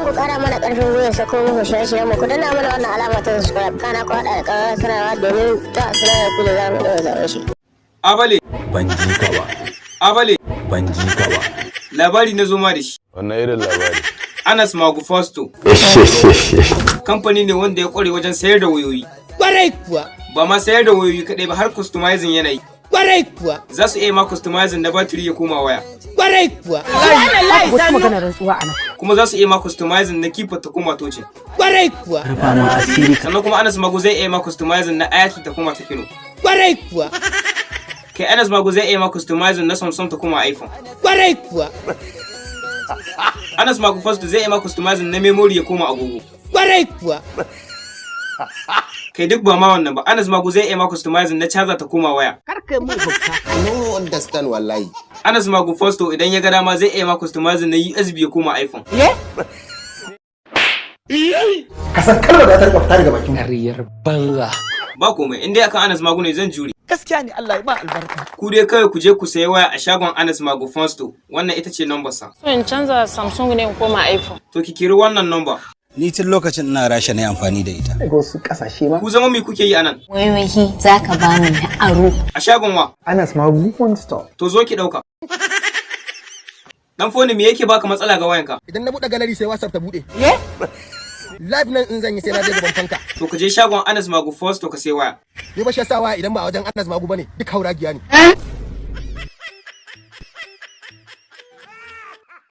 ku kara mana karfin gwiwa sako muku shirye-shiryen mu ku danna mana wannan alama ta subscribe kana ku hada da ƙararrawar sanarwa domin ta sanar da ku da za mu ɗora zaɓen shi. Abale. Ban ji ka ba. Abale. Ban ji ka ba. Labari na zo ma da shi. Wannan irin labari. Anas Magu Fosto. Kamfani ne wanda ya kware wajen sayar da wayoyi. Kwarai kuwa. Ba ma sayar da wayoyi kaɗai ba har customizing yanayi. Kwarai kuwa. Za su iya ma customizing na batiri ya koma waya. Kwarai kuwa. Wata magana rantsuwa a nan. Kuma za su iya ma customizing na keypad ta koma toce. Kwarai kuwa. Sannan kuma Anas Magu zai iya ma customizing na Ayatul ta koma ta Kino. Kwarai kuwa. Kai Anas Magu zai iya ma customizing na Samsung ta koma iPhone. Kwarai kuwa. Anas Magu Fosto zai iya ma customizing na memory ya koma agogo. Kwarai kuwa. Kai duk ba ma wannan ba, Anas Magu zai iya ma customizing na charger ta koma waya. Karkai mu hukka. No understand wallahi. Anas Magu Fosto idan ya ga dama zai iya ma customizing na USB ya koma iPhone. Ka san kalmar da ta fita daga bakin Ƙaryar banza. Ba komai, in dai akan Anas Magu ne zan jure. Gaskiya ne Allah ya ba albarka. Ku dai kawai ku je ku sayi waya a shagon Anas Magu Fosto. Wannan ita ce number sa. So in canza Samsung ne in koma iPhone. To ki kiri wannan number. Ni tun lokacin ina rasha na amfani da ita. daga wasu kasashe ma. Ku zama me kuke yi anan? Wayoyi za ka ba mu na aro. A shagon wa? Anas Magu One Store. To zo ki dauka. Dan foni me yake baka matsala ga wayanka? Idan na buɗe gallery sai WhatsApp ta buɗe. Live nan in zan yi sai na je gaban fanka. To ka je shagon Anas Magu Fosto ka sai waya. Ni ba shi yasa waya idan ba a wajen Anas Magu bane duk hauragiya ne.